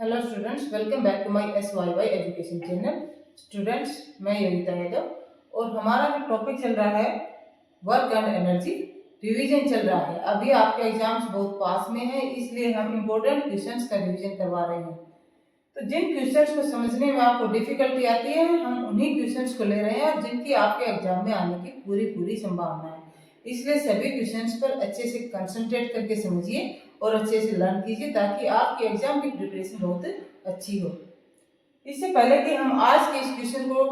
Hello students, welcome back to my SYY education channel. Students, मैं योगिता यादव और हमारा जो टॉपिक चल रहा है वर्क एंड एनर्जी, रिवीजन चल रहा है। अभी आपके एग्जाम्स बहुत पास में है, इसलिए हम इम्पोर्टेंट क्वेश्चंस का रिवीजन करवा रहे हैं। तो जिन क्वेश्चंस को समझने में आपको डिफिकल्टी आती है, हम उन्हीं क्वेश्चंस को ले रहे हैं और जिनकी आपके एग्जाम में आने की पूरी संभावना है। इसलिए सभी क्वेश्चंस पर अच्छे से कंसंट्रेट करके समझिए और अच्छे से लर्न कीजिए ताकि आपके एग्जाम की प्रिपरेशन बहुत अच्छी हो। इससे पहले कि हम आज के इस क्वेश्चन को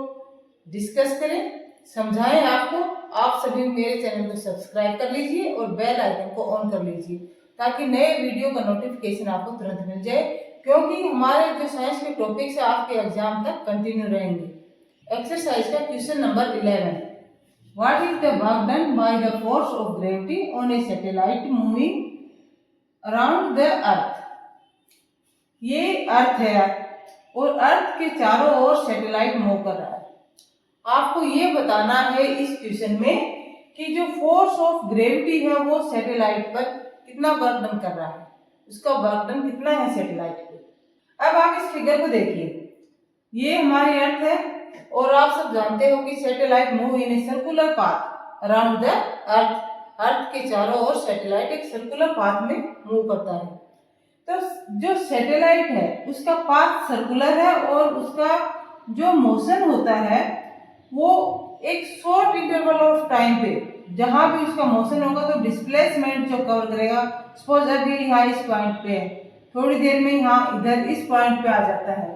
डिस्कस करें, समझाएं आपको, आप सभी मेरे चैनल को सब्सक्राइब कर लीजिए और बेल आइकन को ऑन कर लीजिए ताकि नए वीडियो का नोटिफिकेशन आपको तुरंत मिल जाए, क्योंकि हमारे जो साइंस के टॉपिक्स है आपके एग्जाम तक कंटिन्यू रहेंगे। एक्सरसाइज का question number 11, what is the work done by the force of gravity on a satellite moving around the अर्थ। ये अर्थ है और अर्थ के चारों ओर सैटेलाइट मूव कर रहा है। आपको ये बताना है इस क्वेश्चन में कि जो फोर्स ऑफ ग्रेविटी है वो सैटेलाइट पर कितना वर्क डन कर रहा है, उसका वर्क डन कितना है सैटेलाइट पे। अब आप इस फिगर को देखिए, ये हमारी अर्थ है और आप सब जानते हो कि satellite move in a circular path around the earth. Earth के चारों ओर सैटेलाइट एक सर्कुलर पाथ में मूव करता है। तो जो सैटेलाइट है उसका पाथ सर्कुलर है और उसका जो मोशन होता है वो एक शॉर्ट इंटरवल ऑफ टाइम पे, जहां भी उसका मोशन होगा तो डिस्प्लेसमेंट जो कवर करेगा। सपोज अभी यहाँ इस पॉइंट पे है, थोड़ी देर में यहाँ इधर इस पॉइंट पे आ जाता है,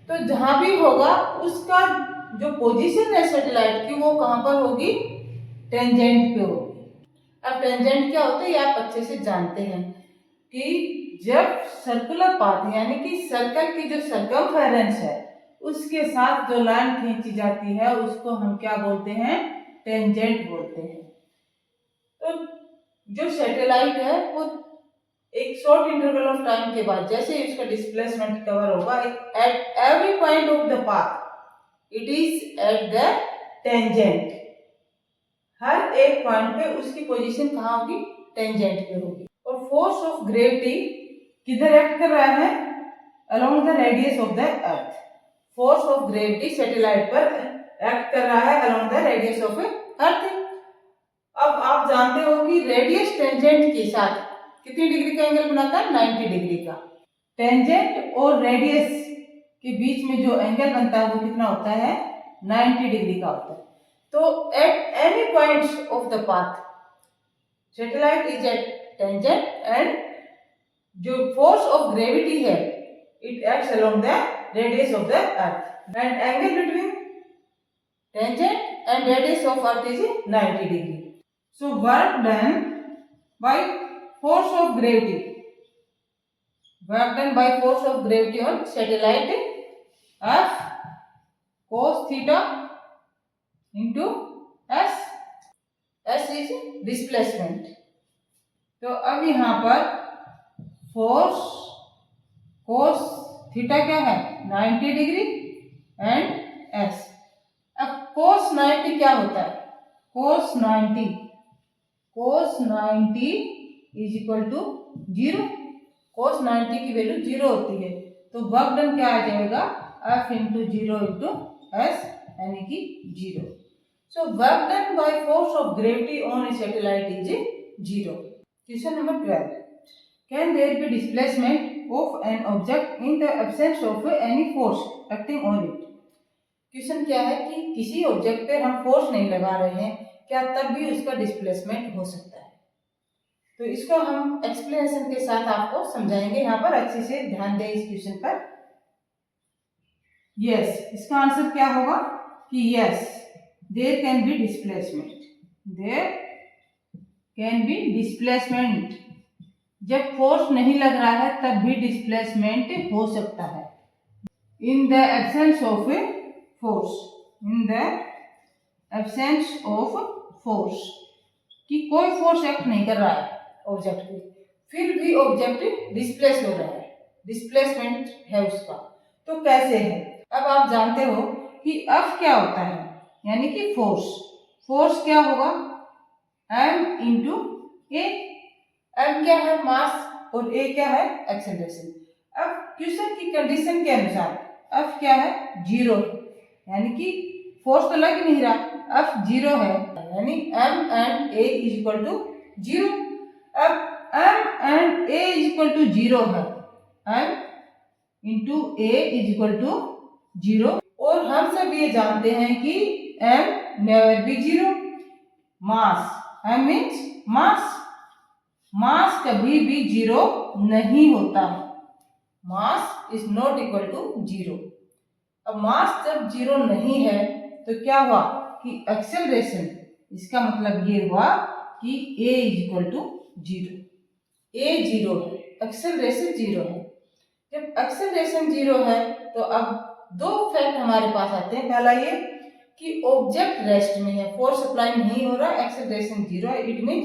तो जहां भी होगा उसका जो पोजीशन है सैटेलाइट की वो कहां पर होगी, टेंजेंट पे होगी। अब टेंजेंट क्या होता है ये आप अच्छे से जानते हैं कि जब सर्कुलर पाथ यानी कि सर्कल की जो सर्कमफेरेंस है उसके साथ जो लाइन खींची जाती है उसको हम क्या बोलते हैं, टेंजेंट बोलते हैं। तो जो सैटेलाइट है वो एक शॉर्ट इंटरवल ऑफ टाइम के बाद जैसे उसका डिस्प्लेसमेंट कवर होगा, at every point of the path it is at the tangent. हर एक पॉइंट पे उसकी पोजीशन कहाँ होगी, टेंजेंट पे होगी। और फोर्स ऑफ ग्रेविटी किधर एक्ट कर रहा है, along the radius of the earth. Force of gravity satellite पर एक्ट कर रहा है अलोंग द रेडियस ऑफ अर्थ। अब आप जानते हो कि रेडियस टेंजेंट के साथ कितनी डिग्री का एंगल बनाता है, 90 डिग्री का। टेंजेंट और रेडियस के बीच में जो एंगल बनता है वो कितना होता है, 90 डिग्री का होता है। तो at any point of the path satellite is at tangent and जो फोर्स ऑफ ग्रेविटी है it acts along the radius of the earth and angle between tangent and radius of earth is 90 degree. So work done by force of gravity, work done by force of gravity on satellite F cos theta into S, S is displacement। तो अब यहाँ पर force cos theta क्या है, 90 degree and S। अब cos 90 क्या होता है, cos 90 is equal to 0। cos 90 की वैल्यू 0 होती है, तो वर्क डन क्या आ जाएगा, F इंटू 0 इंटू S यानी कि 0। So work done by force of gravity on a satellite is 0। Question number 12, can there be displacement of an object in the absence of any force acting on it. Question क्या है कि किसी object पे हम force नहीं लगा रहे हैं, क्या तब भी उसका डिस्प्लेसमेंट हो सकता है। तो इसको हम एक्सप्लेनेशन के साथ आपको समझाएंगे। यहाँ पर अच्छे से ध्यान दें इस क्वेश्चन पर। यस, इसका आंसर क्या होगा कि yes, there can be displacement, there can be displacement. जब फोर्स नहीं लग रहा है तब भी डिस्प्लेसमेंट हो सकता है। इन the absence of force, in the absence of force, कि कोई फोर्स एक्ट नहीं कर रहा है ऑब्जेक्ट पे, फिर भी ऑब्जेक्ट डिस्प्लेस हो रहा है, डिस्प्लेसमेंट है उसका। तो कैसे है, अब आप जानते हो कि F क्या होता है, यानी कि फोर्स। फोर्स क्या होगा, M इंटू ए। M क्या है, मास, और A क्या है, एक्सेलरेशन। अब क्वेश्चन की कंडीशन के अनुसार F क्या है, 0, यानी कि फोर्स तो लग नहीं रहा, F 0 है, यानी M and A is equal to 0। अब M and A is equal to 0 है, M into A is equal to 0, और हम सब ये जानते हैं कि M never be 0। Mass, M means मास, मास कभी भी 0 नहीं होता है, mass is not equal to 0। अब मास जब 0 नहीं है तो क्या हुआ कि एक्सेलरेशन, इसका मतलब ये हुआ कि A is equal to 0, A 0 है, एक्सेलरेशन 0 है। जब एक्सेलरेशन 0 है तो अब दो फैक्ट हमारे पास आते हैं। पहला ये कि ऑब्जेक्ट रेस्ट में है, फोर्स अप्लाई नहीं हो रहा, एक्सेलरेशन 0 है, इट मीन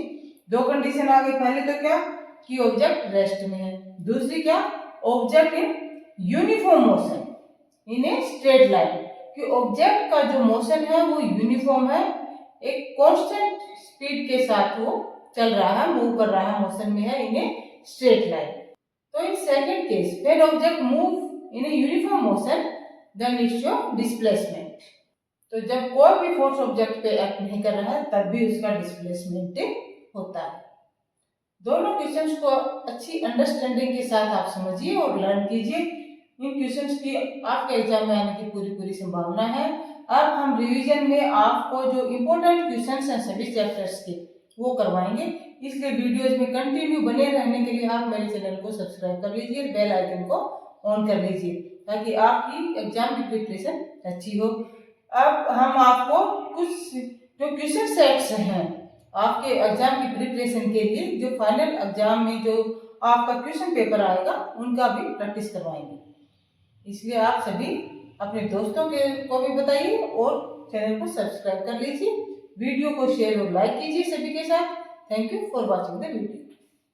दो कंडीशन आ गई। पहले तो क्या कि ऑब्जेक्ट रेस्ट में है, दूसरी क्या, object in uniform motion in A straight line, कि ऑब्जेक्ट का जो मोशन है वो यूनिफॉर्म है, एक कांस्टेंट स्पीड के साथ वो चल रहा है, मूव कर रहा है, मोशन में है इन ए स्ट्रेट लाइन। तो in second case when object move in a uniform motion then it show displacement. तो जब कोई भी फोर्स ऑब्जेक्ट पे एक्ट नहीं कर रहा है तब भी उसका डिस्प्लेसमेंट होता है। दोनों क्वेश्चंस को अच्छी अंडरस्टैंडिंग के साथ आप समझिए और लर्न कीजिए। इन क्वेश्चंस की आपके एग्जाम में आने की पूरी संभावना है। अब हम रिवीजन में आपको जो इम्पोर्टेंट क्वेश्चंस हैं सभी चैप्टर्स के वो करवाएंगे, इसलिए वीडियोज में कंटिन्यू बने रहने के लिए आप मेरे चैनल को सब्सक्राइब कर लीजिए, बेल आइकन को ऑन कर लीजिए ताकि आपकी एग्जाम की प्रिपरेशन अच्छी हो। अब हम आपको कुछ जो क्वेश्चन सेट्स हैं आपके एग्जाम की प्रिपरेशन के लिए, जो फाइनल एग्जाम में जो आपका क्वेश्चन पेपर आएगा उनका भी प्रैक्टिस करवाएंगे, इसलिए आप सभी अपने दोस्तों को भी बताइए और चैनल को सब्सक्राइब कर लीजिए, वीडियो को शेयर और लाइक कीजिए सभी के साथ। Thank you for watching the video.